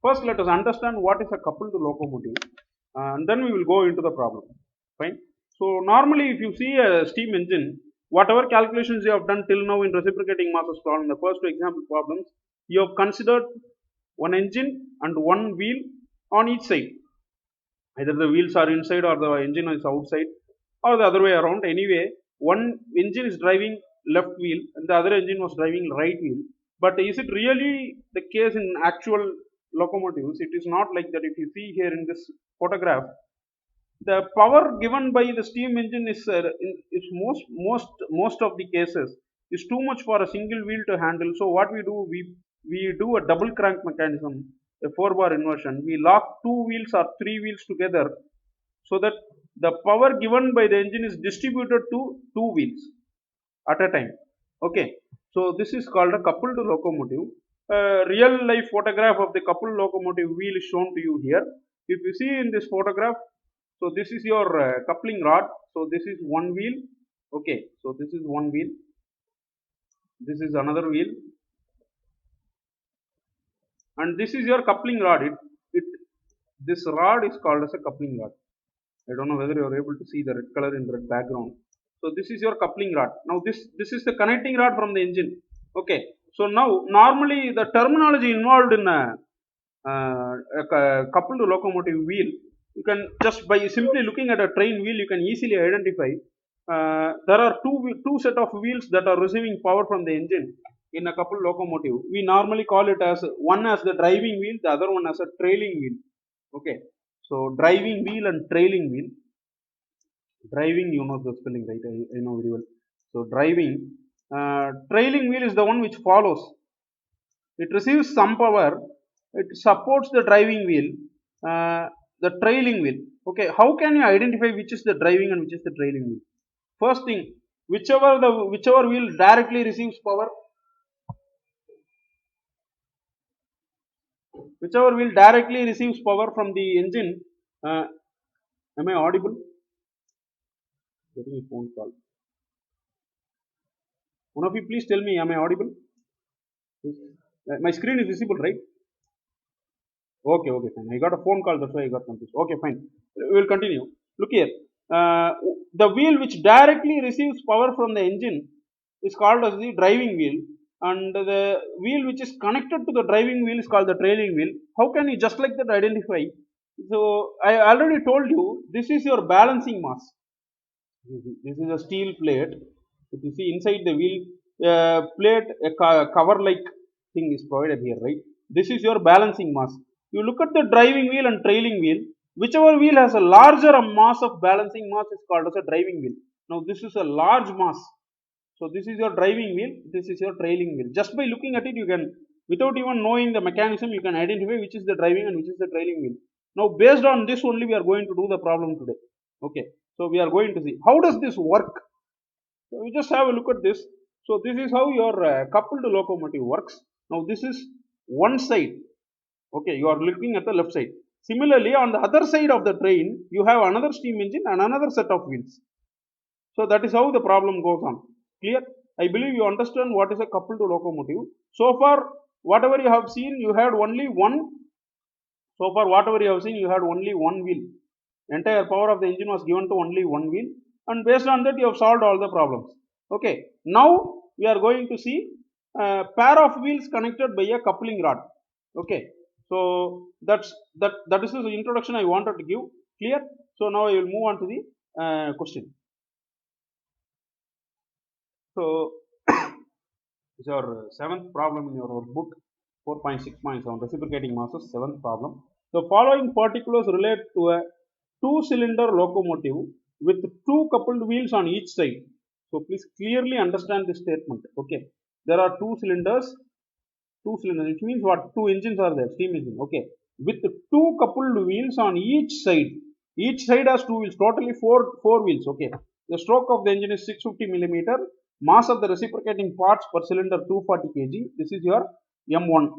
First, let us understand what is a coupled locomotive, and then we will go into the problem. Fine. So, normally, if you see a steam engine, whatever calculations you have done till now in reciprocating masses problem, the first two example problems, you have considered one engine and one wheel on each side. Either the wheels are inside or the engine is outside, or the other way around. Anyway, one engine is driving left wheel and the other engine was driving right wheel. But is it really the case in actual locomotives? It is not like that. If you see here in this photograph, the power given by the steam engine is most of the cases is too much for a single wheel to handle. So what we do, we do a double crank mechanism, a 4-bar inversion. We lock two wheels or three wheels together so that the power given by the engine is distributed to two wheels at a time. Okay, so this is called a coupled locomotive. Real life photograph of the coupled locomotive wheel is shown to you here. If you see in this photograph, so this is your coupling rod. So this is one wheel. Okay, so this is one wheel, this is another wheel, and this is your coupling rod. It This rod is called as a coupling rod. I don't know whether you are able to see the red color in the red background. So this is your coupling rod. Now this is the connecting rod from the engine. Okay. So now normally the terminology involved in a coupled locomotive wheel, you can just by simply looking at a train wheel, you can easily identify. There are two set of wheels that are receiving power from the engine in a coupled locomotive. We normally call it as one as the driving wheel, the other one as a trailing wheel. Okay. So driving wheel and trailing wheel. Driving, you know the spelling, right? I know very well. So driving, trailing wheel is the one which follows. It receives some power, it supports the driving wheel, the trailing wheel. Okay, how can you identify which is the driving and which is the trailing wheel? First thing, whichever wheel directly receives power, whichever wheel directly receives power from the engine. Am I audible? Getting a phone call. One of you please tell me, am I audible? My screen is visible, right? Okay, okay, fine. I got a phone call, that's why I got confused. Okay, fine. We'll continue. Look here. The wheel which directly receives power from the engine is called as the driving wheel, and the wheel which is connected to the driving wheel is called the trailing wheel. How can you just like that identify? So I already told you this is your balancing mass. This is a steel plate. If you see inside the wheel plate, a cover like thing is provided here, right? This is your balancing mass. You look at the driving wheel and trailing wheel. Whichever wheel has a larger mass of balancing mass is called as a driving wheel. Now this is a large mass. So this is your driving wheel, this is your trailing wheel. Just by looking at it, you can, without even knowing the mechanism, you can identify which is the driving and which is the trailing wheel. Now based on this only we are going to do the problem today. Okay. So we are going to see how does this work. So we just have a look at this. So this is how your coupled locomotive works. Now this is one side. Okay, you are looking at the left side. Similarly, on the other side of the train, you have another steam engine and another set of wheels. So that is how the problem goes on. Clear? I believe you understand what is a coupled locomotive. So far, whatever you have seen, you had only one. So far, whatever you have seen, you had only one wheel. Entire power of the engine was given to only one wheel, and based on that, you have solved all the problems. Okay. Now we are going to see a pair of wheels connected by a coupling rod. Okay. So that is the introduction I wanted to give. Clear? So now I will move on to the question. So, this is your seventh problem in your workbook, 4.6.7, reciprocating masses, seventh problem. The following particulars relate to a two-cylinder locomotive with two coupled wheels on each side. So, please clearly understand this statement. Okay, there are two cylinders, which means what? Two engines are there, steam engine. Okay, with two coupled wheels on each side. Each side has two wheels, totally four wheels. Okay, the stroke of the engine is 650 millimeter. Mass of the reciprocating parts per cylinder 240 kg. This is your M1.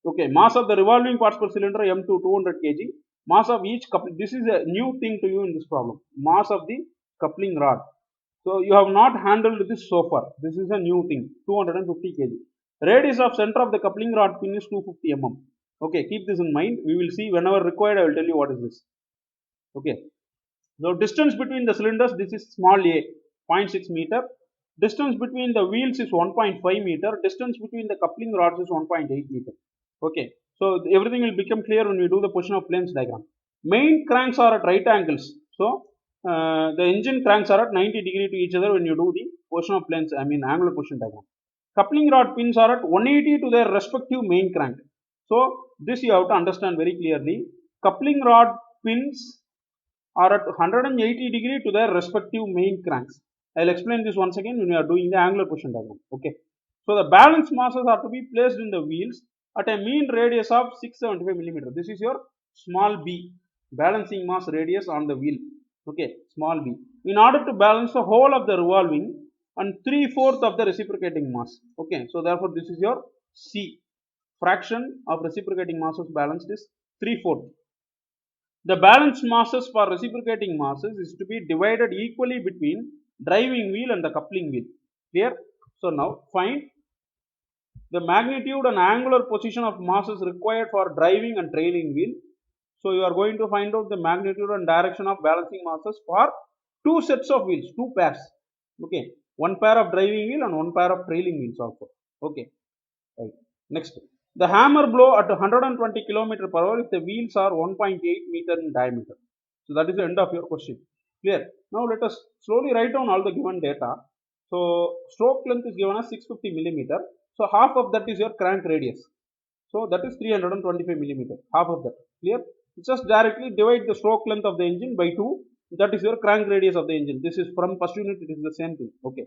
Okay, mass of the revolving parts per cylinder M2 200 kg. Mass of each coupling. This is a new thing to you in this problem. Mass of the coupling rod. So you have not handled this so far. This is a new thing. 250 kg. Radius of center of the coupling rod pin is 250 mm. Okay, keep this in mind. We will see whenever required. I will tell you what is this. Okay. So distance between the cylinders, this is small a, 0.6 meter. Distance between the wheels is 1.5 meter. Distance between the coupling rods is 1.8 meter. Okay. So everything will become clear when we do the position of planes diagram. Main cranks are at right angles. So the engine cranks are at 90 degree to each other when you do the position of planes, I mean angular position diagram. Coupling rod pins are at 180 to their respective main crank. So this you have to understand very clearly. Coupling rod pins are at 180 degree to their respective main cranks. I will explain this once again when we are doing the angular position diagram. Okay. So the balance masses are to be placed in the wheels at a mean radius of 675 millimeter. This is your small b, balancing mass radius on the wheel. Okay, small b. In order to balance the whole of the revolving and 3/4 of the reciprocating mass. Okay, so therefore this is your c. Fraction of reciprocating masses balanced is 3/4. The balance masses for reciprocating masses is to be divided equally between driving wheel and the coupling wheel. Clear? So now find the magnitude and angular position of masses required for driving and trailing wheel. So you are going to find out the magnitude and direction of balancing masses for two sets of wheels, two pairs. Okay, one pair of driving wheel and one pair of trailing wheels also. Okay, right. Next, the hammer blow at 120 km per hour if the wheels are 1.8 meter in diameter. So that is the end of your question. Clear? Now let us slowly write down all the given data. So stroke length is given as 650 millimeter. So half of that is your crank radius. So that is 325 millimeter. Half of that. Clear? Just directly divide the stroke length of the engine by 2. That is your crank radius of the engine. This is from first unit. It is the same thing. Okay.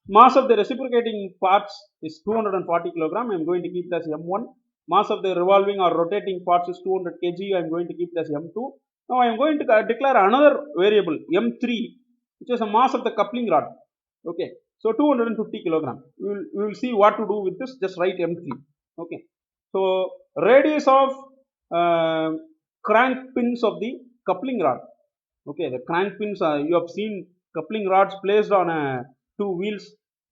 Mass of the reciprocating parts is 240 kilogram. I am going to keep it as M1. Mass of the revolving or rotating parts is 200 kg. I am going to keep it as M2. Now I am going to declare another variable M3, which is the mass of the coupling rod. Okay. So 250 kilogram. We will see what to do with this. Just write M3. Okay. So radius of crank pins of the coupling rod. Okay. The crank pins, you have seen coupling rods placed on two wheels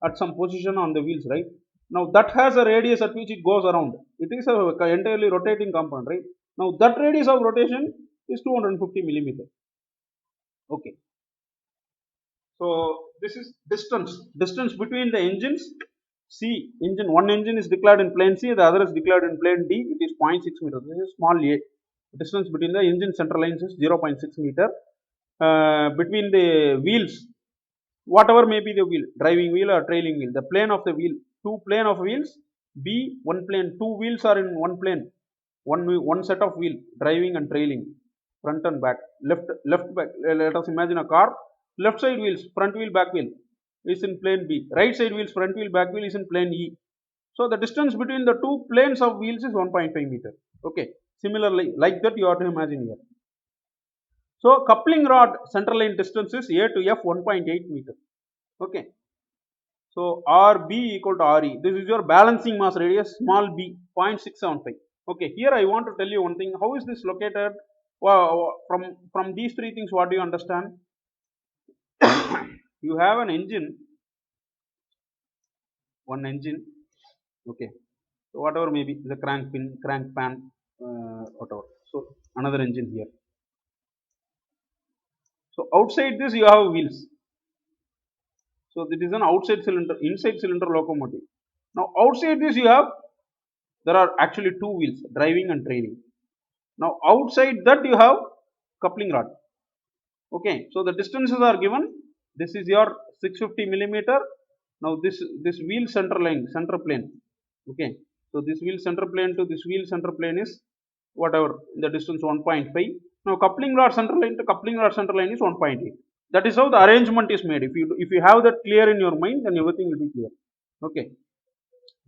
at some position on the wheels, right? Now that has a radius at which it goes around. It is a entirely rotating component, right? Now that radius of rotation is 250 millimeter. Okay. So this is distance between the engines. C engine, one engine is declared in plane C, the other is declared in plane D. It is 0.6 meter. This is small a. Distance between the engine central lines is 0.6 meter. Between the wheels, whatever may be the wheel, driving wheel or trailing wheel, the plane of the wheel, two plane of wheels, B one plane, two wheels are in one plane, one set of wheel, driving and trailing, front and back, left back. Let us imagine a car, left side wheels, front wheel, back wheel is in plane B, right side wheels, front wheel, back wheel is in plane E. So the distance between the two planes of wheels is 1.5 meter. Okay, similarly like that you have to imagine here. So coupling rod center line distance is A to F 1.8 meter. Okay. So RB equal to RE. This is your balancing mass radius, small b, 0.675. Okay. Here I want to tell you one thing. How is this located? Well, from these three things, what do you understand? You have an engine, one engine. Okay. So whatever may be the crank pin, crank pan, whatever. So another engine here. So outside this you have wheels. So this is an outside cylinder, inside cylinder locomotive. Now outside this you have, there are actually two wheels, driving and trailing. Now outside that you have coupling rod. Okay, so the distances are given. This is your 650 millimeter. Now this wheel center line, center plane. Okay, so this wheel center plane to this wheel center plane is whatever the distance 1.5. Now coupling rod center line to coupling rod center line is 1.8. That is how the arrangement is made. If you have that clear in your mind, then everything will be clear. Okay.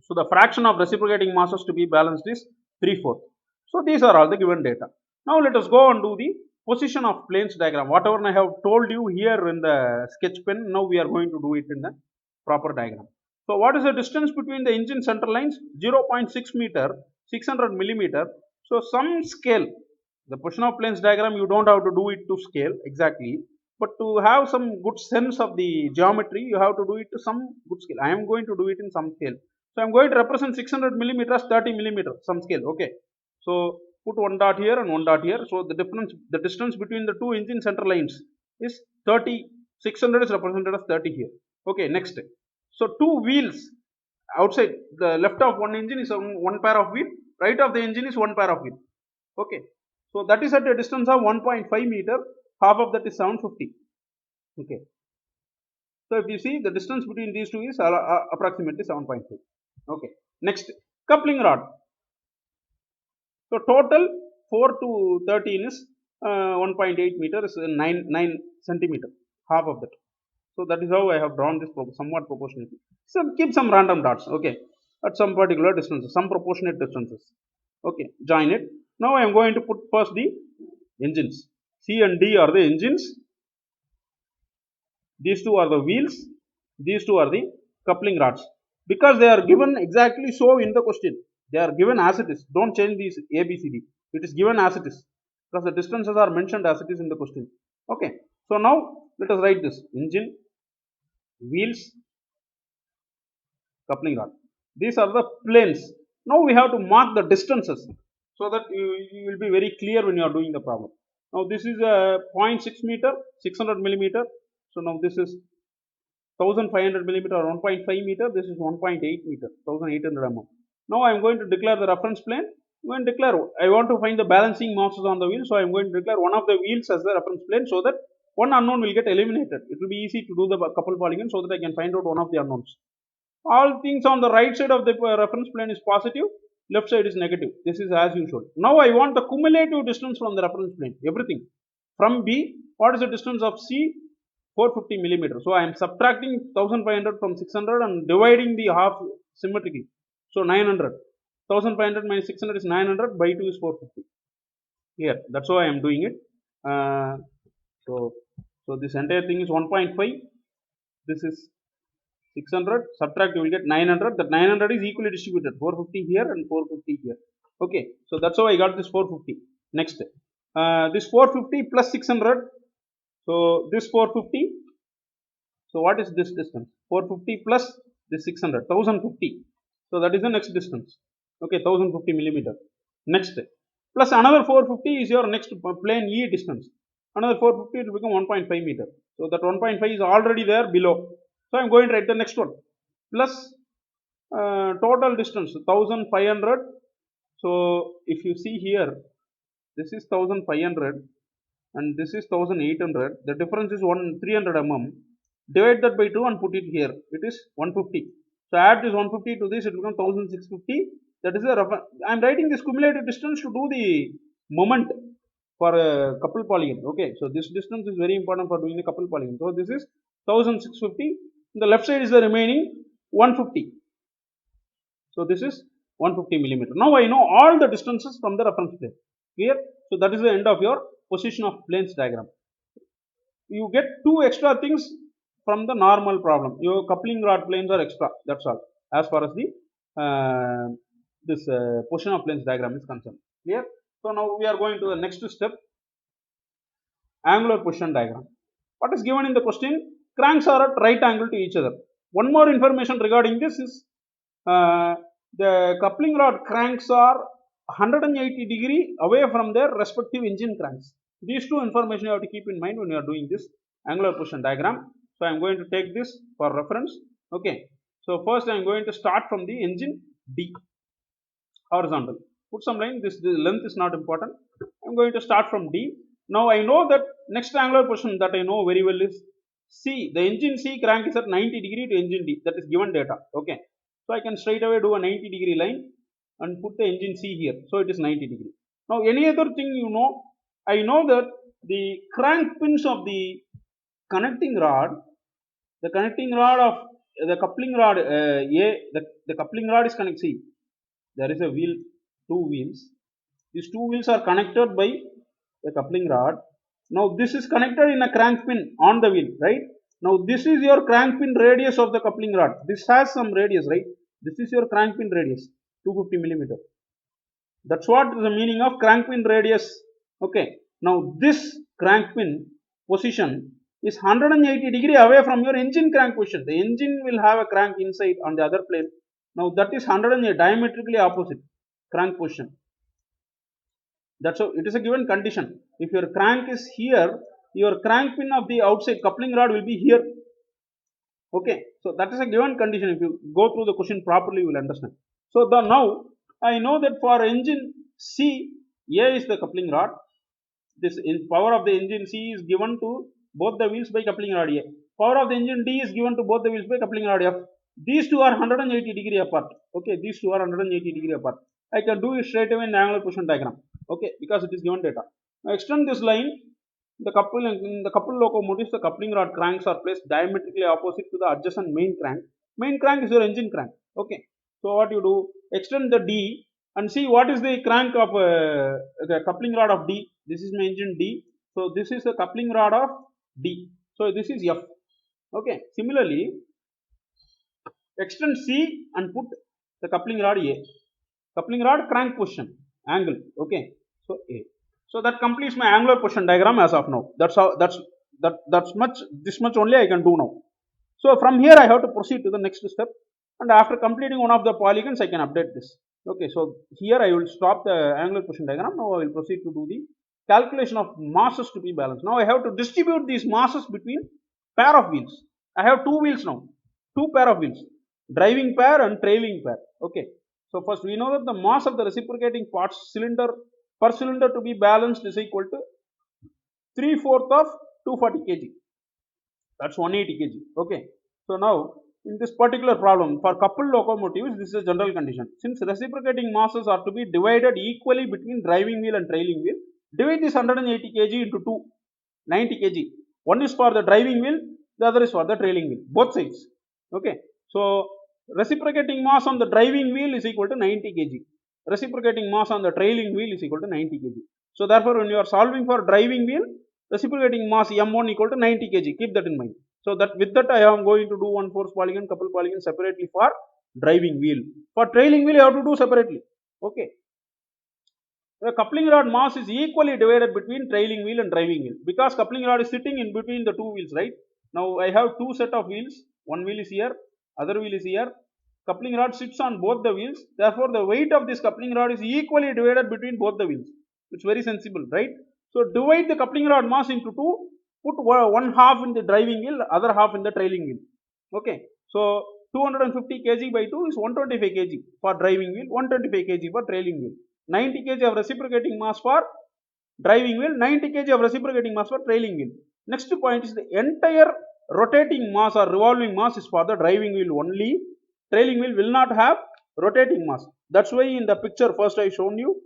So the fraction of reciprocating masses to be balanced is 3/4. So these are all the given data. Now let us go and do the position of planes diagram. Whatever I have told you here in the sketch pen, now we are going to do it in the proper diagram. So what is the distance between the engine center lines? 0.6 meter, 600 millimeter. So some scale, the position of planes diagram, you don't have to do it to scale exactly. But to have some good sense of the geometry, you have to do it to some good scale. I am going to do it in some scale. So I'm going to represent 600 millimeters, 30 millimeter, some scale. Okay. So put one dot here and one dot here. So the distance between the two engine center lines is 30. 600 is represented as 30 here. Okay. Next. So two wheels outside the left of one engine is one pair of wheel. Right of the engine is one pair of wheel. Okay. So that is at a distance of 1.5 meter. Half of that is 750. Okay. So if you see the distance between these two is approximately 7.5. Okay. Next, coupling rod. So total 4 to 13 is 1.8 meter is 9 centimeter, half of that. So that is how I have drawn this somewhat proportionately. So keep some random dots. Okay. At some particular distances, some proportionate distances. Okay. Join it. Now I am going to put first the engines. C and D are the engines. These two are the wheels. These two are the coupling rods. Because they are given exactly so in the question. They are given as it is. Don't change these A, B, C, D. It is given as it is. Because the distances are mentioned as it is in the question. Okay. So now let us write this. Engine, wheels, coupling rod. These are the planes. Now we have to mark the distances so that you will be very clear when you are doing the problem. Now this is a 0.6 meter, 600 millimeter. So now this is 1500 millimeter or 1.5 meter. This is 1.8 meter, 1800 mm. Now I am going to declare the reference plane. I'm going to declare, I want to find the balancing masses on the wheel. So I am going to declare one of the wheels as the reference plane so that one unknown will get eliminated. It will be easy to do the couple polygon so that I can find out one of the unknowns. All things on the right side of the reference plane is positive, left side is negative. This is as usual. Now I want the cumulative distance from the reference plane, everything. From B, what is the distance of C? 450 millimeter. So I am subtracting 1500 from 600 and dividing the half symmetrically. So 900. 1500 minus 600 is 900, by 2 is 450. Here, that's why I am doing it. So this entire thing is 1.5. This is 600, subtract, you will get 900. That 900 is equally distributed, 450 here and 450 here. Okay, so that's how I got this 450. Next, this 450 plus 600. So this 450. So what is this distance? 450 plus this 600, 1050. So that is the next distance. Okay, 1050 millimeter. Next, plus another 450 is your next plane E distance. Another 450, it will become 1.5 meter. So that 1.5 is already there below. So I am going to write the next one. Plus total distance 1500. So if you see here, this is 1500 and this is 1800. The difference is 300 mm. Divide that by 2 and put it here. It is 150. So add this 150 to this, it becomes 1650. That is I am writing this cumulative distance to do the moment for a couple polygon. Okay, so this distance is very important for doing the couple polygon. So this is 1650. The left side is the remaining 150. So this is 150 millimeter. Now I know all the distances from the reference plane. Clear? So that is the end of your position of planes diagram. You get two extra things from the normal problem. Your coupling rod planes are extra. That's all. As far as the this position of planes diagram is concerned. Clear? So now we are going to the next step. Angular position diagram. What is given in the question? Cranks are at right angle to each other. One more information regarding this is the coupling rod cranks are 180 degree away from their respective engine cranks. These two information you have to keep in mind when you are doing this angular position diagram. So I am going to take this for reference. Okay. So first I am going to start from the engine D, horizontal. Put some line. The length is not important. I am going to start from D. Now I know that next angular position that I know very well is C. The engine C crank is at 90 degree to engine D. That is given data. Okay. So I can straight away do a 90 degree line and put the engine C here. So it is 90 degree. Now any other thing you know, I know that the crank pins of the connecting rod, the coupling rod the coupling rod is connected. See, there is a wheel, two wheels. These two wheels are connected by the coupling rod. Now this is connected in a crank pin on the wheel, right? Now this is your crank pin radius of the coupling rod. This has some radius, right? This is your crank pin radius, 250 millimeter. That's what is the meaning of crank pin radius. Okay. Now this crank pin position is 180 degree away from your engine crank position. The engine will have a crank inside on the other plane. Now that is 108 diametrically opposite crank position. That's how it is a given condition. If your crank is here, your crank pin of the outside coupling rod will be here. Okay, so that is a given condition. If you go through the question properly, you will understand. So the now I know that for engine C, A is the coupling rod. This in power of the engine C is given to both the wheels by coupling rod A. Power of the engine D is given to both the wheels by coupling rod F. These two are 180 degree apart. Okay, these two are 180 degree apart. I can do it straight away in the angular position diagram. Okay, because it is given data. Now extend this line. In the coupled locomotives, the coupling rod cranks are placed diametrically opposite to the adjacent main crank. Main crank is your engine crank. Okay, so what you do? Extend the D and see what is the crank of the coupling rod of D. This is my engine D. So this is the coupling rod of D. So this is F. Okay. Similarly, extend C and put the coupling rod A. Coupling rod crank position angle. Okay. So A. So that completes my angular position diagram as of now. That's how that's much this much only I can do now. So from here I have to proceed to the next step, and after completing one of the polygons I can update this. Okay, so here I will stop the angular position diagram. Now I will proceed to do the calculation of masses to be balanced. Now I have to distribute these masses between pair of wheels. I have two wheels now, two pair of wheels, driving pair and trailing pair. Okay, so first we know that the mass of the reciprocating parts cylinder per cylinder to be balanced is equal to 3/4 of 240 kg. That's 180 kg. Okay. So now in this particular problem for coupled locomotives, this is a general condition. Since reciprocating masses are to be divided equally between driving wheel and trailing wheel, divide this 180 kg into two, 90 kg. One is for the driving wheel, the other is for the trailing wheel, both sides. Okay. So reciprocating mass on the driving wheel is equal to 90 kg. Reciprocating mass on the trailing wheel is equal to 90 kg. So therefore, when you are solving for driving wheel, reciprocating mass M1 equal to 90 kg. Keep that in mind. So that with that I am going to do one force polygon, couple polygon separately for driving wheel. For trailing wheel, you have to do separately. Okay. The coupling rod mass is equally divided between trailing wheel and driving wheel because coupling rod is sitting in between the two wheels, right? Now I have two set of wheels. One wheel is here, other wheel is here. Coupling rod sits on both the wheels. Therefore, the weight of this coupling rod is equally divided between both the wheels. It's very sensible, right? So divide the coupling rod mass into two. Put one half in the driving wheel, other half in the trailing wheel. Okay. So 250 kg by 2 is 125 kg for driving wheel, 125 kg for trailing wheel. 90 kg of reciprocating mass for driving wheel, 90 kg of reciprocating mass for trailing wheel. Next point is the entire rotating mass or revolving mass is for the driving wheel only. Trailing wheel will not have rotating mass. That's why in the picture first I shown you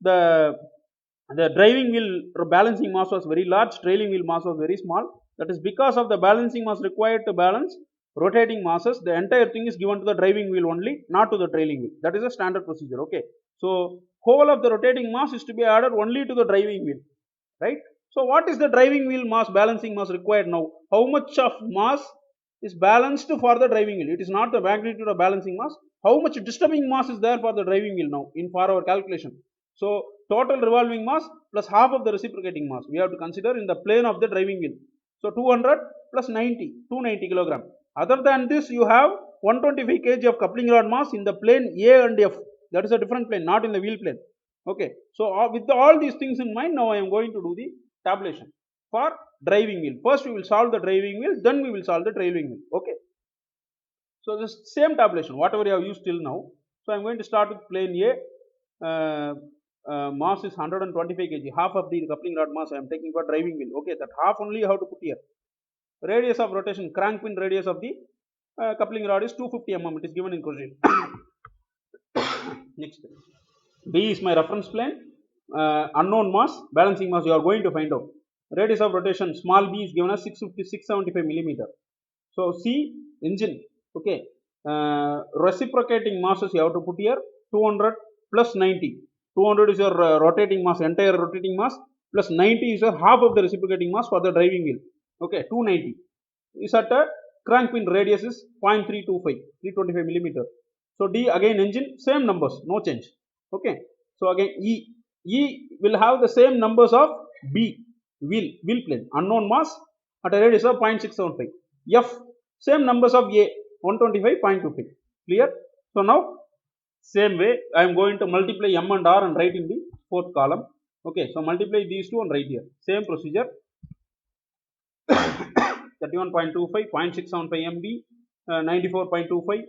the driving wheel balancing mass was very large, trailing wheel mass was very small. That is because of the balancing mass required to balance rotating masses. The entire thing is given to the driving wheel only, not to the trailing wheel. That is a standard procedure. Okay. So whole of the rotating mass is to be added only to the driving wheel, right? So what is the driving wheel mass, balancing mass required now? How much of mass is balanced for the driving wheel? It is not the magnitude of balancing mass. How much disturbing mass is there for the driving wheel now in for our calculation? So total revolving mass plus half of the reciprocating mass we have to consider in the plane of the driving wheel. So 200 plus 90, 290 kilogram. Other than this, you have 125 kg of coupling rod mass in the plane A and F. That is a different plane, not in the wheel plane. Okay. So with all these things in mind, now I am going to do the tabulation for driving wheel. First we will solve the driving wheel, then we will solve the trailing wheel. Okay. So this same tabulation, whatever you have used till now. So I am going to start with plane A. Mass is 125 kg. Half of the coupling rod mass I am taking for driving wheel. Okay, that half only you have to put here. Radius of rotation, crank pin radius of the coupling rod is 250 mm. It is given in question. Next, B is my reference plane. Unknown mass, balancing mass you are going to find out. Radius of rotation, small b is given as 675 millimeter. So C, engine. Okay. Reciprocating masses you have to put here 200 plus 90. 200 is your rotating mass, entire rotating mass, plus 90 is your half of the reciprocating mass for the driving wheel. Okay, 290 is at a crank pin radius is 0.325, 325 millimeter. So D again engine, same numbers, no change. Okay. So again E will have the same numbers of B, wheel plane, unknown mass at a radius of 0.675. F, same numbers of A, 125.25. Clear? So now same way I am going to multiply m and r and write in the fourth column. Okay, so multiply these two and write here. Same procedure. 31.25, 0.675 MB, 94.25.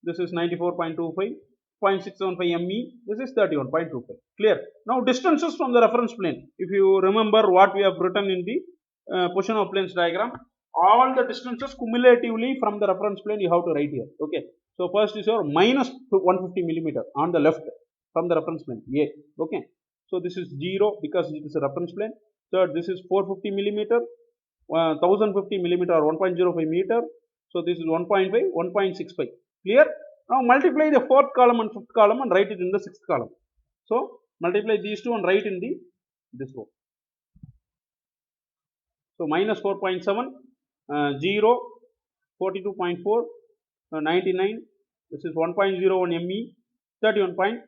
This is 94.25. 0.675 ME. This is 31.25. Clear. Now distances from the reference plane. If you remember what we have written in the position of planes diagram, all the distances cumulatively from the reference plane you have to write here. Okay. So first is your minus 150 millimeter on the left from the reference plane A. Okay. So this is 0 because it is a reference plane. Third, this is 450 millimeter. 1050 millimeter or 1.05 meter. So this is 1.5, 1.65. Clear? Now multiply the fourth column and fifth column and write it in the sixth column. So multiply these two and write in the this row. So minus 4.7, 0, 42.4, 99. This is 1.01 ME, 31.25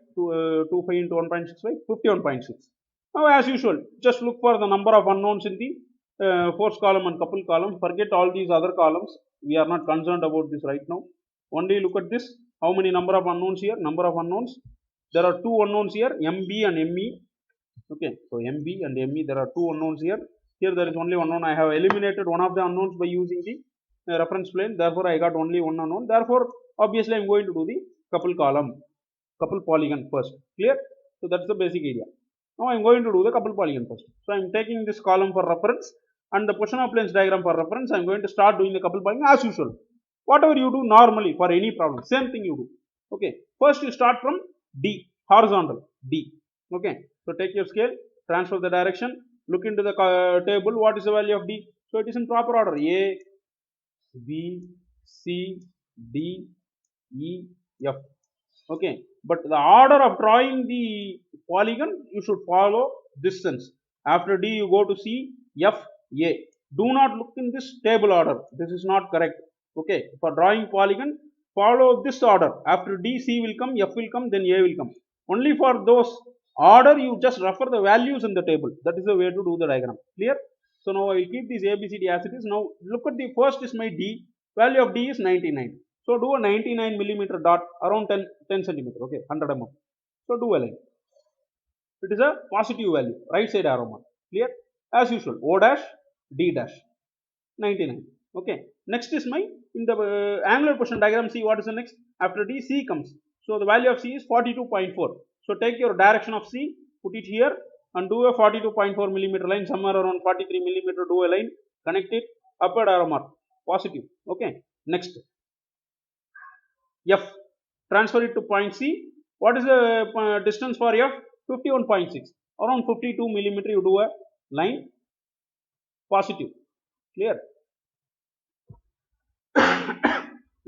into 1.65, 51.6. Now as usual, just look for the number of unknowns in the fourth column and couple column. Forget all these other columns. We are not concerned about this right now. Only look at this. How many number of unknowns here? Number of unknowns. There are two unknowns here, MB and ME. Okay, so MB and ME, there are two unknowns here. Here there is only one unknown. I have eliminated one of the unknowns by using the reference plane. Therefore, I got only one unknown. Therefore, obviously, I am going to do the couple column, couple polygon first. Clear? So that's the basic idea. Now I am going to do the couple polygon first. So I am taking this column for reference and the position of planes diagram for reference. I am going to start doing the couple polygon as usual. Whatever you do normally for any problem, same thing you do. Okay. First you start from D, horizontal D. Okay. So take your scale, transfer the direction, look into the table. What is the value of D? So it is in proper order: A, B, C, D, E, F. Okay. But the order of drawing the polygon, you should follow this sense. After D, you go to C, F, A. Do not look in this table order. This is not correct. Okay. For drawing polygon, follow this order. After D, C will come, F will come, then A will come. Only for those order, you just refer the values in the table. That is the way to do the diagram. Clear? So now I will keep this ABCD as it is. Now look at the first is my D. Value of D is 99. So do a 99 millimeter dot around 10 centimeter. Okay, 100 mm. So do a line. It is a positive value, right side arrow mark. Clear? As usual, O dash, D dash, 99. Okay. Next is my, in the angular position diagram, see what is the next? After D, C comes. So the value of C is 42.4. So take your direction of C, put it here and do a 42.4 millimeter line, somewhere around 43 millimeter, do a line, connect it, upward arrow mark, positive. Okay. Next. F, transfer it to point C. What is the distance for F? 51.6. Around 52 millimeter, you do a line, positive. Clear?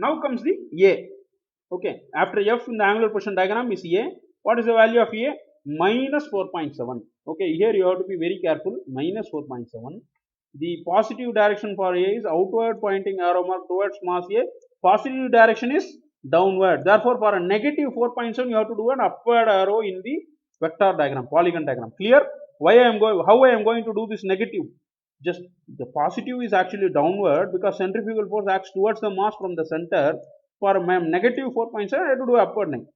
Now comes the A. Okay. After F in the angular position diagram is A. What is the value of A? Minus 4.7. Okay. Here you have to be very careful. Minus 4.7. The positive direction for A is outward pointing arrow mark towards mass A. Positive direction is downward. Therefore, for a negative 4.7, you have to do an upward arrow in the vector diagram, polygon diagram. Clear? Why I am going? How I am going to do this negative? Just the positive is actually downward because centrifugal force acts towards the mass from the center. For negative 4.7, I have to do upward line.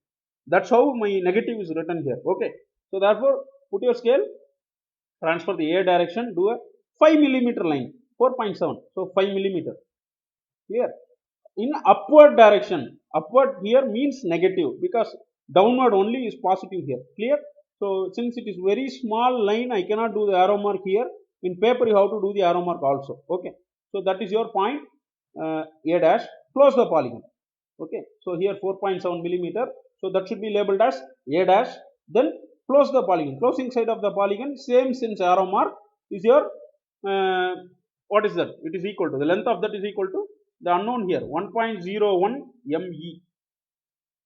That's how my negative is written here. Okay. So therefore, put your scale, transfer the A direction, do a 5 millimeter line, 4.7. So 5 millimeter. Clear? In upward direction, upward here means negative because downward only is positive here. Clear? So since it is very small line, I cannot do the arrow mark here. In paper, you have to do the arrow mark also. Okay. So that is your point. A dash. Close the polygon. Okay. So here 4.7 millimeter. So that should be labeled as A dash. Then close the polygon. Closing side of the polygon. Same since arrow mark is your what is that? It is equal to the length of that is equal to the unknown here 1.01 ME.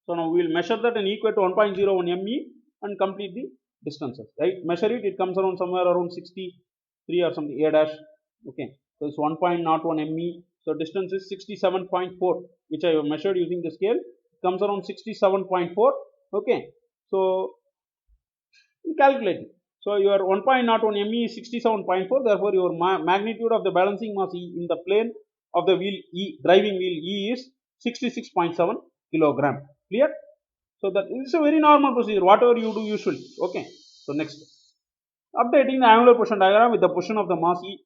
So now we will measure that and equal to 1.01 ME and complete the distances. Right? Measure it. It comes around somewhere around 63 or something. A dash. Okay. So it's 1.01 ME. So distance is 67.4, which I have measured using the scale. It comes around 67.4. Okay. So calculate it. So your 1.01 ME is 67.4. Therefore, your magnitude of the balancing mass E in the plane of the wheel E, driving wheel E is 66.7 kilogram. Clear? So that is a very normal procedure, whatever you do usually. Okay. So next, updating the angular position diagram with the position of the mass E.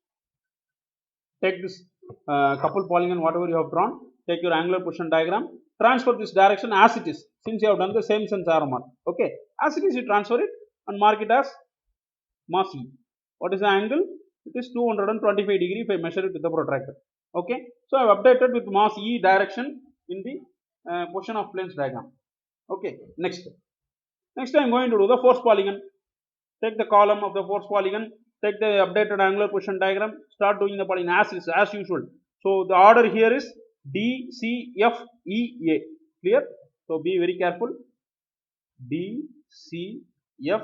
Take this couple polygon, whatever you have drawn, take your angular position diagram, transfer this direction as it is, since you have done the same sense arrow mark. Okay, as it is, you transfer it and mark it as mass E. What is the angle? It is 225 degree if I measure it with the protractor. Okay, so I have updated with mass E direction in the position of planes diagram. Okay, next I am going to do the force polygon. Take the column of the force polygon, take the updated angular position diagram, start doing the polygon as usual. So the order here is D, C, F, E, A. Clear? So be very careful. D, C, F.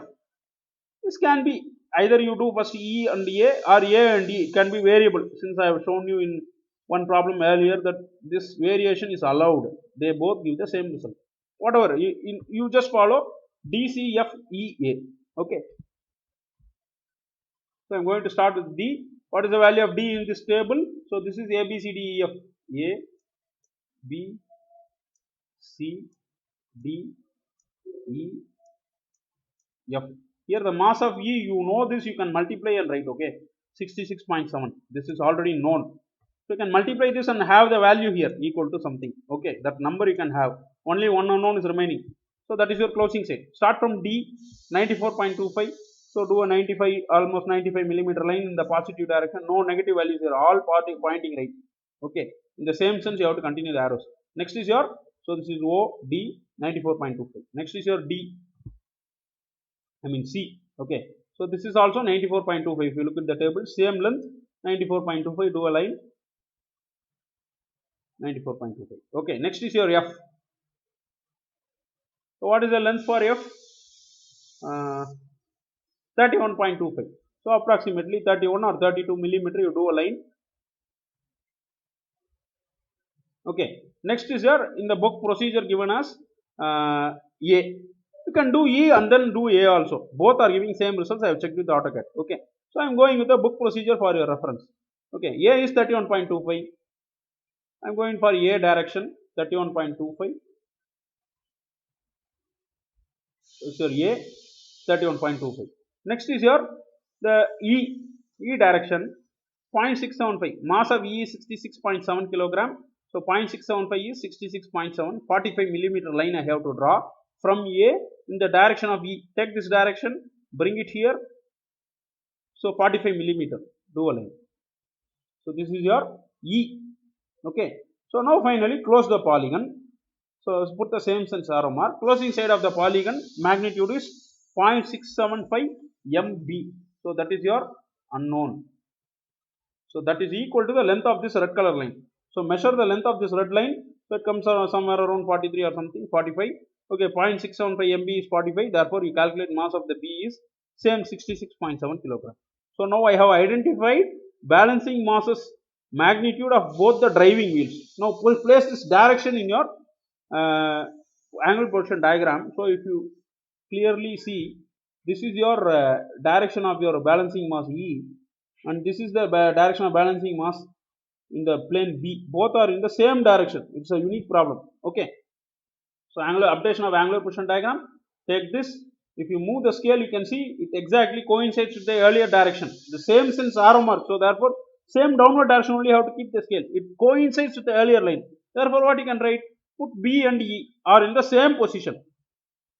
This can be either you do first E and A or A and E. It can be variable, since I have shown you in one problem earlier that this variation is allowed. They both give the same result. Whatever, you just follow D, C, F, E, A. Okay. So I am going to start with D. What is the value of D in this table? So this is A, B, C, D, E, F. A, B, C, D, E, F. Here the mass of E, you know this, you can multiply and write, okay. 66.7. This is already known. So you can multiply this and have the value here equal to something. Okay, that number you can have. Only one unknown is remaining. So that is your closing set. Start from D, 94.25. So do a 95, almost 95 millimeter line in the positive direction. No negative values here. All pointing right. Okay. In the same sense, you have to continue the arrows. Next is your, so this is O, D, 94.25. Next is your D. I mean C. Okay. So this is also 94.25. If you look at the table, same length, 94.25. Do a line. 94.25. Okay. Next is your F. So what is the length for F? 31.25. So approximately 31 or 32 millimeter you do a line. Okay. Next is your, in the book procedure given as A. You can do E and then do A also. Both are giving same results. I have checked with AutoCAD. Okay. So I am going with the book procedure for your reference. Okay. A is 31.25. I am going for A direction, 31.25. So your A, 31.25. Next is your the E direction, 0.675. Mass of E is 66.7 kilogram. So 0.675 is 66.7. 45 millimeter line I have to draw from A in the direction of E. Take this direction, bring it here. So 45 millimeter, do a line. So this is your E. Okay. So now finally close the polygon. So put the same sense arrow mark. Closing side of the polygon magnitude is 0.675 MB. So that is your unknown. So that is equal to the length of this red color line. So measure the length of this red line. That comes somewhere around 43 or something, 45. Okay, 0.675 MB is 45. Therefore, you calculate mass of the B is same 66.7 kilogram. So now I have identified balancing masses magnitude of both the driving wheels. Now place this direction in your angle position diagram. So if you clearly see, this is your direction of your balancing mass E, and this is the direction of balancing mass in the plane B. Both are in the same direction. It's a unique problem. Okay. So angular updation of angular position diagram. Take this. If you move the scale, you can see it exactly coincides with the earlier direction. The same since arrow mark. So therefore, same downward direction only have to keep the scale. It coincides with the earlier line. Therefore, what you can write? Put B and E are in the same position.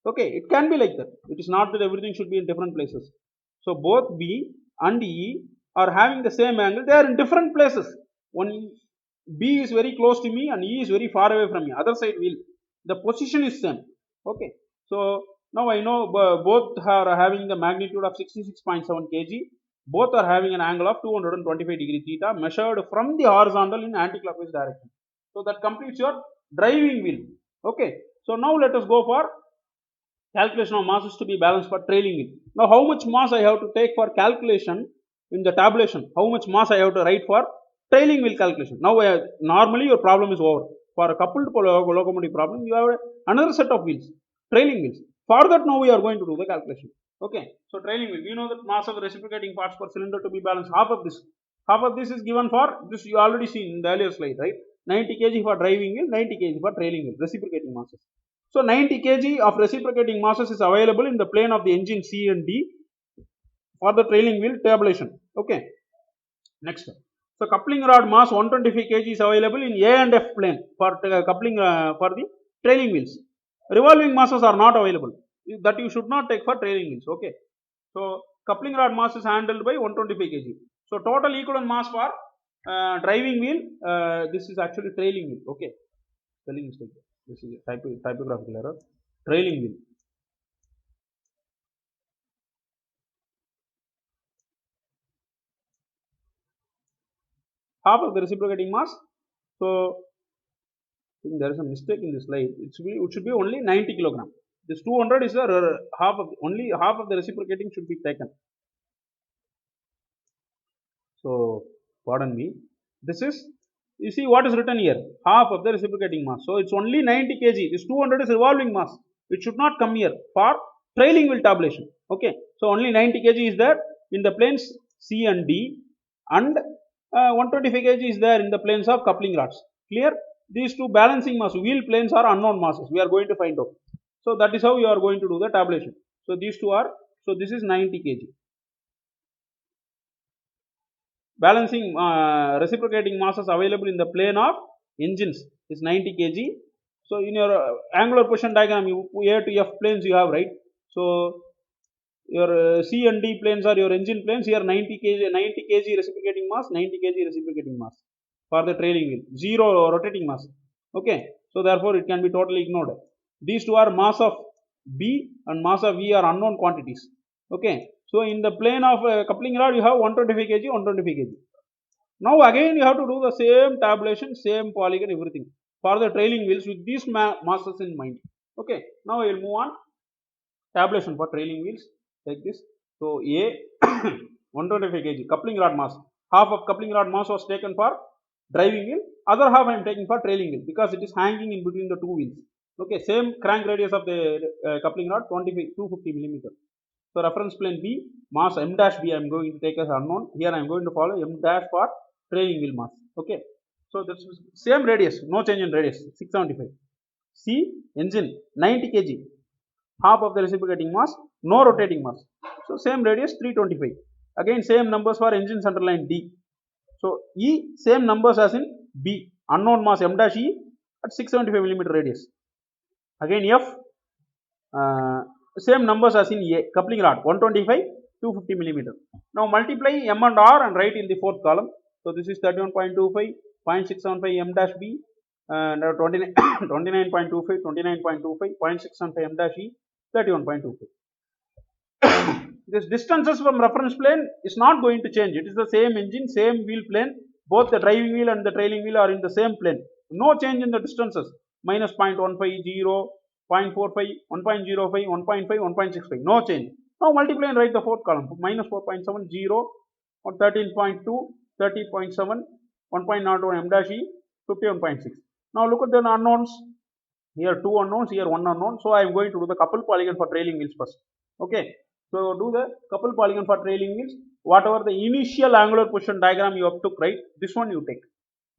Okay, it can be like that. It is not that everything should be in different places. So both B and E are having the same angle. They are in different places. One B is very close to me and E is very far away from me. Other side wheel. The position is same. Okay. So now I know both are having the magnitude of 66.7 kg. Both are having an angle of 225 degree theta measured from the horizontal in anti-clockwise direction. So that completes your driving wheel. Okay. So now let us go for calculation of masses to be balanced for trailing wheel. Now how much mass I have to take for calculation in the tabulation? How much mass I have to write for trailing wheel calculation? Now normally your problem is over. For a coupled locomotive problem, you have another set of wheels, trailing wheels. For that now we are going to do the calculation. Okay. So trailing wheel, we know that mass of the reciprocating parts per cylinder to be balanced. Half of this is given for this, you already seen in the earlier slide, right? 90 kg for driving wheel, 90 kg for trailing wheel, reciprocating masses. So 90 kg of reciprocating masses is available in the plane of the engine C and D for the trailing wheel tabulation. Okay. Next. So coupling rod mass 125 kg is available in A and F plane for coupling for the trailing wheels. Revolving masses are not available. That you should not take for trailing wheels. Okay. So coupling rod mass is handled by 125 kg. So total equivalent mass for driving wheel. This is actually trailing wheel. Okay. Spelling mistake. This is typographical error. Trailing wheel. Half of the reciprocating mass. So I think there is a mistake in this slide. It should be only 90 kilogram. This 200 is the only half of the reciprocating should be taken. So pardon me. This is, you see what is written here, half of the reciprocating mass. So it's only 90 kg. This 200 is revolving mass. It should not come here for trailing wheel tabulation. Okay. So only 90 kg is there in the planes C and D, and 125 kg is there in the planes of coupling rods. Clear? These two balancing mass, wheel planes are unknown masses. We are going to find out. So that is how you are going to do the tabulation. So these two are, so this is 90 kg. Balancing reciprocating masses available in the plane of engines is 90 kg. So in your angular position diagram, you A to F planes you have, right? So your C and D planes are your engine planes. Here 90 kg reciprocating mass, 90 kg reciprocating mass for the trailing wheel, 0 rotating mass. Okay, so therefore it can be totally ignored. These two are mass of B and mass of V are unknown quantities. Okay, so in the plane of coupling rod you have 125 kg, 125 kg. Now again you have to do the same tabulation, same polygon, everything for the trailing wheels with these masses in mind. Okay, now we will move on. Tabulation for trailing wheels like this. So A 125 kg coupling rod mass. Half of coupling rod mass was taken for driving wheel. Other half I am taking for trailing wheel because it is hanging in between the two wheels. Okay, same crank radius of the coupling rod 250 millimeter. So reference plane B, mass m dash B I am going to take as unknown. Here I am going to follow m dash for trailing wheel mass. Okay, so that's same radius, no change in radius, 675. C engine 90 kg, half of the reciprocating mass, no rotating mass. So same radius 325. Again same numbers for engine center line D. So E same numbers as in B, unknown mass m dash E at 675 millimeter radius. Again F same numbers as in A, coupling rod 125, 250 millimeter. Now multiply M and R and write in the fourth column. So this is 31.25, 0.675 M dash B, and 29.25, 29.25, 0.675 M dash E, 31.25. This distances from reference plane is not going to change. It is the same engine, same wheel plane. Both the driving wheel and the trailing wheel are in the same plane. No change in the distances. Minus 0.15, 0, 0.45, 1.05, 1.5, 1.65. No change. Now multiply and write the fourth column. Minus 4.7, 0, 13.2, 30.7, 1.01 M dash E, 51.6. Now look at the unknowns. Here two unknowns, here one unknown. So I am going to do the couple polygon for trailing wheels first. Okay. So do the couple polygon for trailing wheels. Whatever the initial angular position diagram you have took, right? This one you take.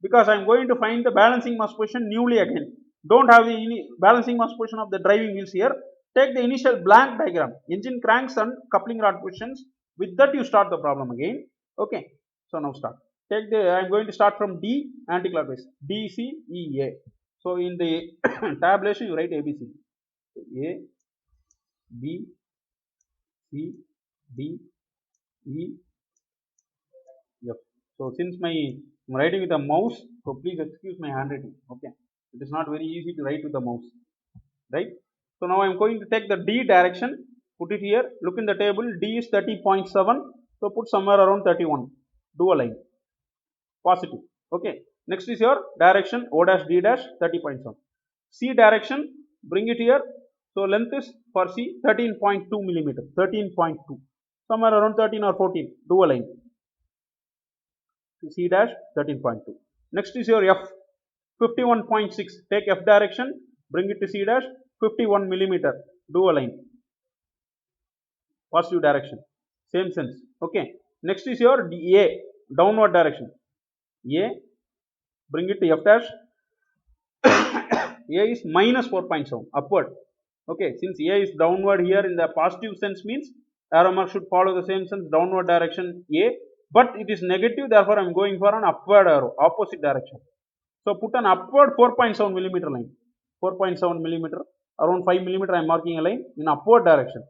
Because I am going to find the balancing mass position newly again. Don't have the balancing mass position of the driving wheels here. Take the initial blank diagram, engine cranks and coupling rod positions. With that you start the problem again. Okay. So now start. Take the, I am going to start from D anticlockwise. D, C, E, A. So in the tabulation you write ABC. So A, B, C, D, E, F. So since I'm writing with a mouse, so please excuse my handwriting. Okay, it is not very easy to write with the mouse, right? So now I'm going to take the D direction, put it here. Look in the table. D is 30.7. So put somewhere around 31. Do a line. Positive. Okay. Next is your direction O dash D dash 30.7. C direction, bring it here. So length is for C 13.2 millimeter. 13.2. Somewhere around 13 or 14. Do a line. C dash 13.2. Next is your F 51.6. Take F direction, bring it to C dash 51 millimeter. Do a line. Positive direction. Same sense. Okay. Next is your A downward direction. A, bring it to F dash A is minus 4.7 upward. Okay, since A is downward here in the positive sense means arrow mark should follow the same sense downward direction A, but it is negative, therefore I am going for an upward arrow, opposite direction. So put an upward 4.7 millimeter line, 4.7 millimeter, around 5 millimeter I am marking a line in upward direction.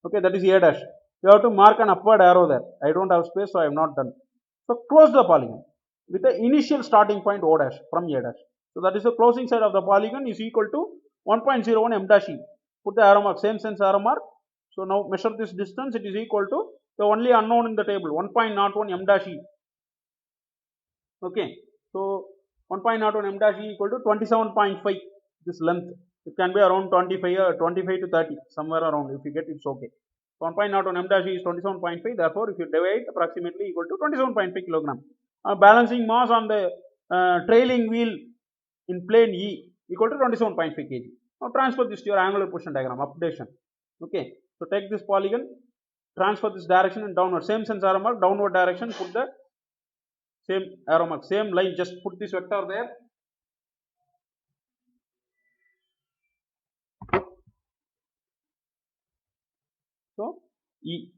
Okay, that is A dash. You have to mark an upward arrow there. I don't have space, so I have not done. So close the polygon with the initial starting point O dash from A dash. So that is the closing side of the polygon is equal to 1.01 m dash E. Put the arrow mark, same sense arrow mark. So now measure this distance, it is equal to the only unknown in the table, 1.01 m dash E. Okay, so 1.01 m dash E equal to 27.5 this length. It can be around 25 or 25 to 30, somewhere around. If you get, it's okay. So 1.01 m dash E is 27.5. Therefore, if you divide, approximately equal to 27.5 kilogram. Balancing mass on the trailing wheel in plane E equal to 27.5 kg. Now transfer this to your angular position diagram, updation. Okay, so take this polygon, transfer this direction and downward, same sense arrow mark, downward direction, put the same arrow mark, same line, just put this vector there. So E.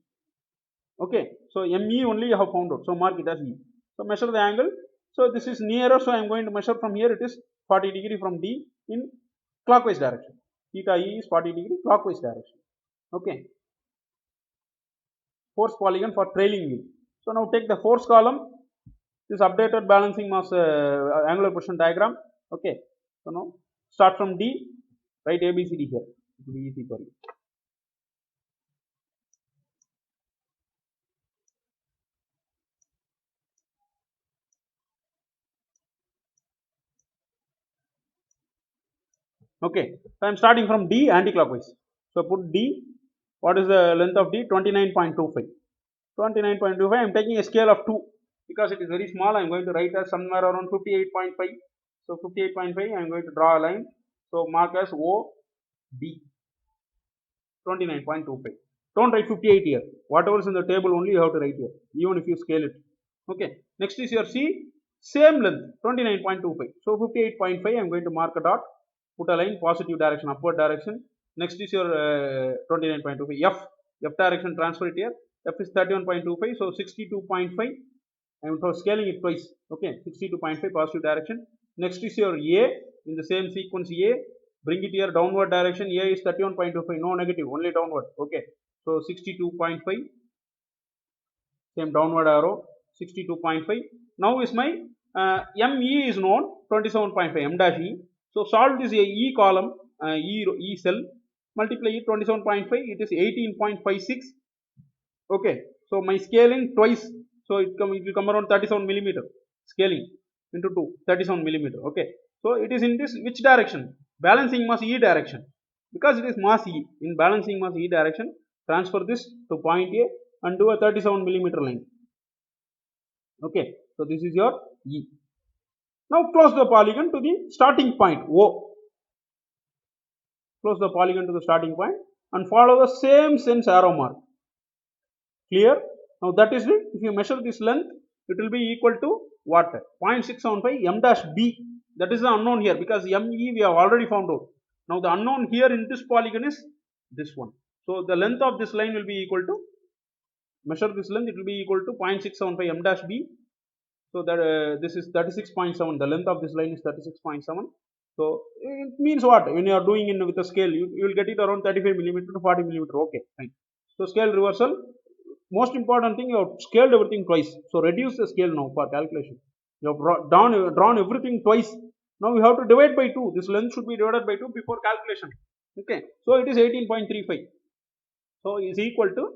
Okay, so ME only you have found out, so mark it as E. So measure the angle. So this is nearer, so I am going to measure from here. It is 40 degree from D in clockwise direction. Theta E is 40 degree clockwise direction. Okay. Force polygon for trailing wheel. So now take the force column. This updated balancing mass angular position diagram. Okay. So now start from D. Write ABCD here. It will be easy for you. Okay, so I am starting from D anti-clockwise. So put D. What is the length of D? 29.25. 29.25. I am taking a scale of 2 because it is very small. I am going to write as somewhere around 58.5. So 58.5. I am going to draw a line. So mark as O D. 29.25. Don't write 58 here. Whatever is in the table only you have to write here, even if you scale it. Okay. Next is your C. Same length, 29.25. So 58.5. I am going to mark a dot. Put a line, positive direction, upward direction. Next is your 29.25. F direction, transfer it here. F is 31.25. So 62.5. I am scaling it twice. Okay, 62.5 positive direction. Next is your A. In the same sequence A. Bring it here, downward direction. A is 31.25. No negative, only downward. Okay. So 62.5. Same downward arrow. 62.5. Now is my ME is known, 27.5. M dash E. So solve this E column, E cell, multiply it 27.5, it is 18.56. Okay, so my scaling twice, so it will come around 37 millimeter. Scaling into 2, 37 millimeter. Okay, so it is in this which direction? Balancing mass E direction. Because it is mass E, in balancing mass E direction, transfer this to point A and do a 37 millimeter line. Okay, so this is your E. Now close the polygon to the starting point O. Close the polygon to the starting point and follow the same sense arrow mark. Clear? Now that is it. If you measure this length, it will be equal to what? 0.675 m dash B. That is the unknown here because ME we have already found out. Now the unknown here in this polygon is this one. So the length of this line will be equal to, measure this length, it will be equal to 0.675 m dash B. So that this is 36.7. The length of this line is 36.7. So it means what? When you are doing in with a scale, you will get it around 35 millimeter to 40 millimeter. Okay, fine. So scale reversal. Most important thing, you have scaled everything twice. So reduce the scale now for calculation. You have drawn everything twice. Now you have to divide by 2. This length should be divided by 2 before calculation. Okay. So it is 18.35. So is equal to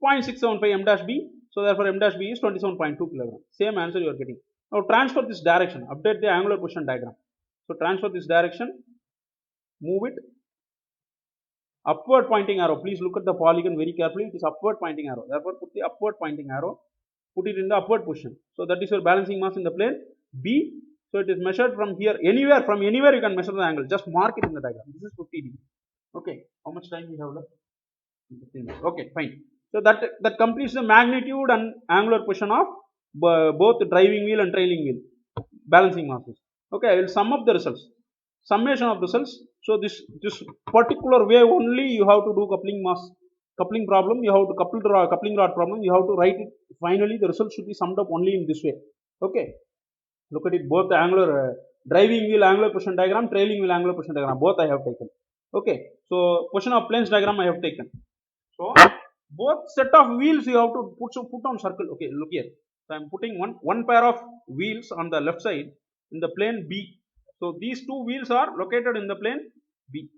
0.675 m dash B. So therefore m dash B is 27.2 kilogram. Same answer you are getting. Now transfer this direction. Update the angular position diagram. So transfer this direction. Move it. Upward pointing arrow. Please look at the polygon very carefully. It is upward pointing arrow. Therefore put the upward pointing arrow. Put it in the upward position. So that is your balancing mass in the plane B. So it is measured from here. Anywhere, from anywhere you can measure the angle. Just mark it in the diagram. This is 50 degree. Okay. How much time we have left? 15 minutes. Okay, fine. So that completes the magnitude and angular position of both driving wheel and trailing wheel balancing masses. Okay, I will sum up the results. summation of results. So this particular way only you have to do coupling problem. You have to coupling rod problem. You have to write it. Finally, the result should be summed up only in this way. Okay. Look at it. Both the angular driving wheel angular position diagram, trailing wheel angular position diagram. Both I have taken. Okay. So position of planes diagram I have taken. So both set of wheels you have to put on circle. Okay. Look here. So I am putting one pair of wheels on the left side in the plane B. So these two wheels are located in the plane B.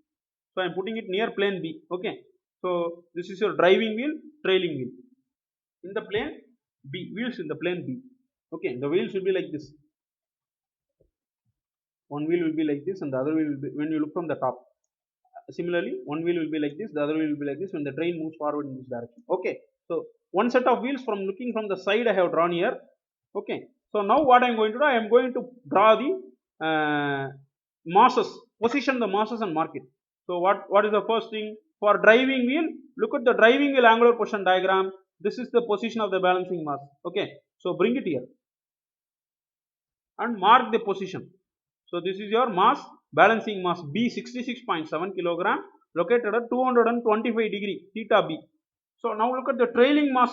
So I am putting it near plane B. Okay. So this is your driving wheel, trailing wheel in the plane B. Wheels in the plane B. Okay. The wheels will be like this. One wheel will be like this, and the other wheel will be when you look from the top. Similarly, one wheel will be like this, the other wheel will be like this when the train moves forward in this direction. Okay. So one set of wheels from looking from the side I have drawn here. Okay. So now what I am going to do, I am going to draw the masses, position the masses and mark it. So what is the first thing? For driving wheel, look at the driving wheel angular position diagram. This is the position of the balancing mass. Okay. So bring it here and mark the position. So this is your mass, balancing mass B 66.7 kilogram located at 225 degree theta B. So now look at the trailing mass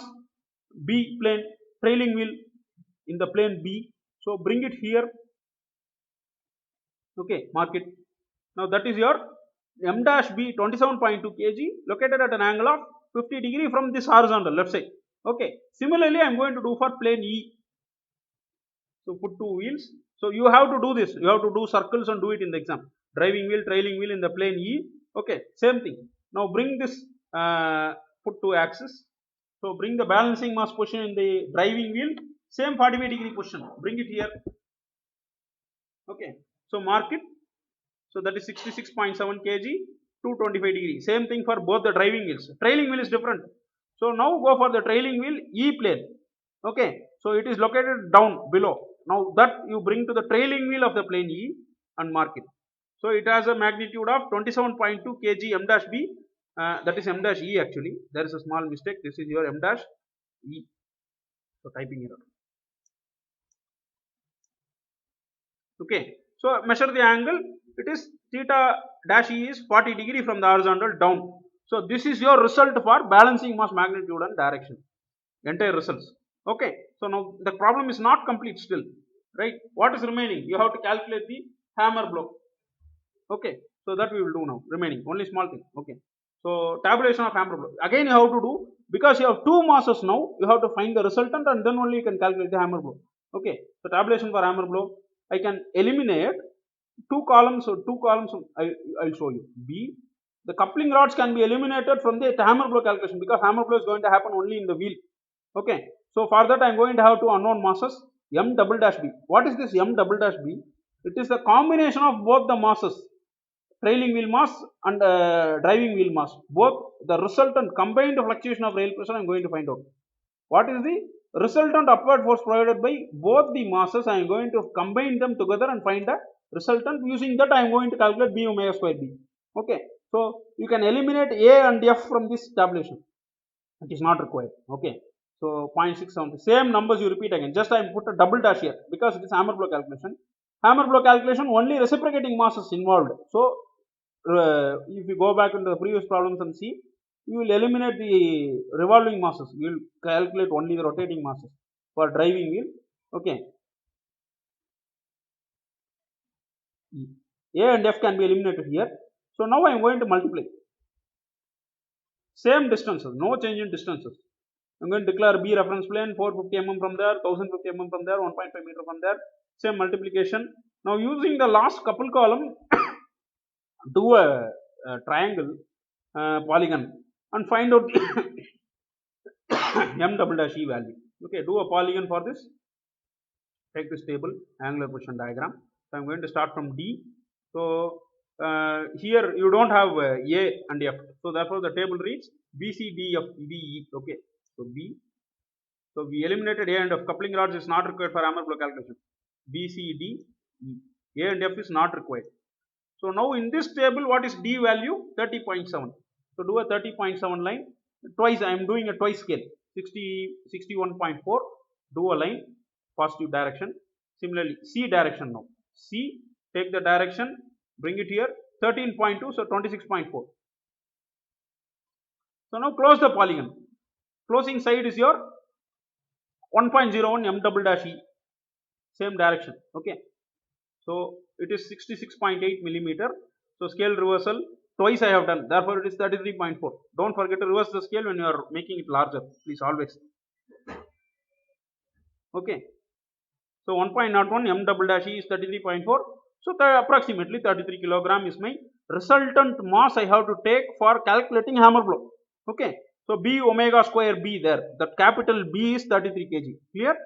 B plane, trailing wheel in the plane B. So bring it here. Okay, mark it. Now that is your M dash B 27.2 kg located at an angle of 50 degree from this horizontal left side. Okay. Similarly, I am going to do for plane E. So put two wheels. So you have to do this. You have to do circles and do it in the exam. Driving wheel, trailing wheel in the plane E. Okay, same thing. Now bring this, put two axes. So bring the balancing mass position in the driving wheel. Same 45 degree position. Bring it here. Okay. So mark it. So that is 66.7 kg, 225 degree. Same thing for both the driving wheels. Trailing wheel is different. So now go for the trailing wheel E plane. Okay. So it is located down below. Now that you bring to the trailing wheel of the plane E and mark it. So it has a magnitude of 27.2 kg M dash B. That is M dash E actually. There is a small mistake. This is your M dash E. So typing error. Okay. So measure the angle. It is theta dash E is 40 degree from the horizontal down. So this is your result for balancing mass magnitude and direction. Entire results. Okay. So now the problem is not complete still. Right. What is remaining? You have to calculate the hammer blow. Okay. So that we will do now. Remaining. Only small thing. Okay. So tabulation of hammer blow. Again you have to do, because you have two masses now, you have to find the resultant and then only you can calculate the hammer blow. Okay. So tabulation for hammer blow. I can eliminate two columns. So two columns I'll show you. B. The coupling rods can be eliminated from the hammer blow calculation because hammer blow is going to happen only in the wheel. Okay. So for that I am going to have two unknown masses, M double dash B. What is this M double dash B? It is the combination of both the masses, trailing wheel mass and driving wheel mass. Both the resultant combined fluctuation of rail pressure I am going to find out. What is the resultant upward force provided by both the masses? I am going to combine them together and find the resultant. Using that I am going to calculate B omega square B. Okay. So you can eliminate A and F from this tabulation. It is not required. Okay. So 0.67. Same numbers you repeat again. Just I am put a double dash here because it is hammer blow calculation. Hammer blow calculation only reciprocating masses involved. So if you go back into the previous problems and see, you will eliminate the revolving masses. You will calculate only the rotating masses for driving wheel. Okay. A and F can be eliminated here. So now I am going to multiply. Same distances, no change in distances. I am going to declare B reference plane, 450 mm from there, 1050 mm from there, 1.5 meter from there. Same multiplication. Now using the last couple column, do a triangle polygon and find out M double dash E value. Okay, do a polygon for this. Take this table, angular position diagram. So I am going to start from D. So here you don't have A and F. So therefore the table reads B, C, D, F, D, E. Okay. So B. So we eliminated A and F. Coupling rods is not required for hammer blow calculation. B, C, D, E. A and F is not required. So now in this table, what is D value? 30.7. So do a 30.7 line. Twice I am doing a twice scale. 61.4. Do a line, positive direction. Similarly, C direction now. C, take the direction Bring it here, 13.2, so 26.4. So now close the polygon. Closing side is your 1.01 m double dash e, same direction. Okay, so it is 66.8 millimeter. So scale reversal twice I have done, therefore it is 33.4. Don't forget to reverse the scale when you are making it larger, please, always. Okay, so 1.01 m double dash e is 33.4. So approximately 33 kilogram is my resultant mass I have to take for calculating hammer blow. Okay, so B omega square B there, that capital B is 33 kg. Clear?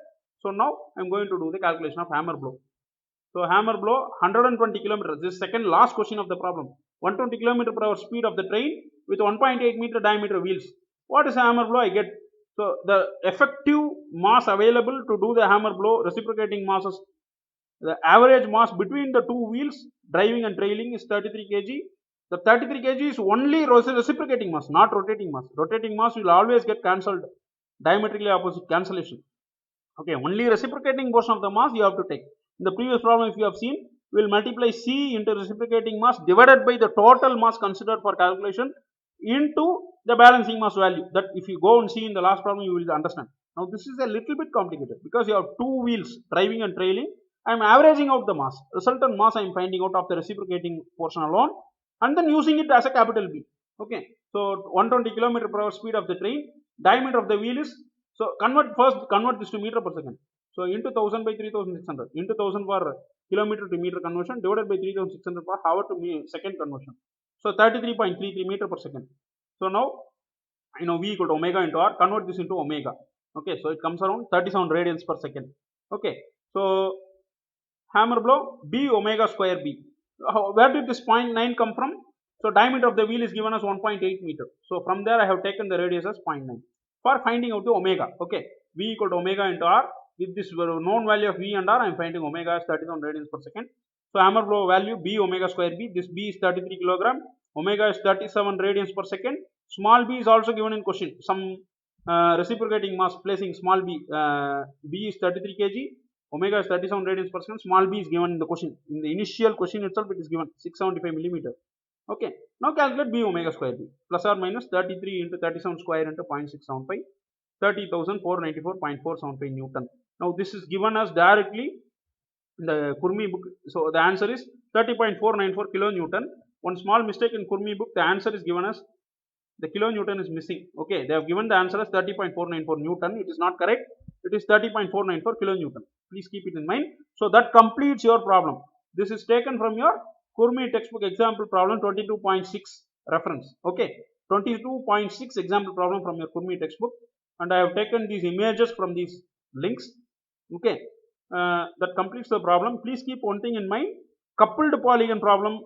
So now I am going to do the calculation of hammer blow. So hammer blow 120 kilometers. This is second last question of the problem. 120 kilometer per hour speed of the train with 1.8 meter diameter wheels. What is hammer blow? I get, so the effective mass available to do the hammer blow, reciprocating masses. The average mass between the two wheels, driving and trailing, is 33 kg. The 33 kg is only reciprocating mass, not rotating mass. Rotating mass will always get cancelled, diametrically opposite cancellation. Okay, only reciprocating portion of the mass you have to take. In the previous problem, if you have seen, we will multiply C into reciprocating mass divided by the total mass considered for calculation into the balancing mass value. That if you go and see in the last problem, you will understand. Now this is a little bit complicated because you have two wheels, driving and trailing. I am averaging out the mass. Resultant mass I am finding out of the reciprocating portion alone, and then using it as a capital B. Okay, so 120 km per hour speed of the train, diameter of the wheel is, so convert this to meter per second. So into 1000 by 3600, into 1000 for kilometer to meter conversion, divided by 3600 for hour to second conversion. So 33.33 meter per second. So now I know V equal to omega into R, convert this into omega. Okay, so it comes around 37 radians per second. Okay, so hammer blow B omega square B. Where did this 0.9 come from? So diameter of the wheel is given as 1.8 meter. So from there I have taken the radius as 0.9 for finding out the omega. Okay, V equal to omega into R. With this known value of V and R, I am finding omega as 37 radians per second. So hammer blow value B omega square B. This B is 33 kilogram. Omega is 37 radians per second. Small b is also given in question. Some reciprocating mass placing small b. B is 33 kg. Omega is 37 radians per second. Small b is given in the question. In the initial question itself, it is given 675 millimeter. Okay. Now calculate B omega square B. Plus or minus 33 into 37 square into 0.675. 30,494.475 Newton. Now this is given as directly in the Kurmi book. So the answer is 30.494 kilonewton. One small mistake in Kurmi book, the answer is given as, the kilonewton is missing. Okay, they have given the answer as 30.494 Newton. It is not correct. It is 30.494 kilonewton. Please keep it in mind. So that completes your problem. This is taken from your Kurmi textbook example problem 22.6 reference. Okay, 22.6 example problem from your Kurmi textbook, and I have taken these images from these links. Okay, that completes the problem. Please keep one thing in mind: coupled polygon problem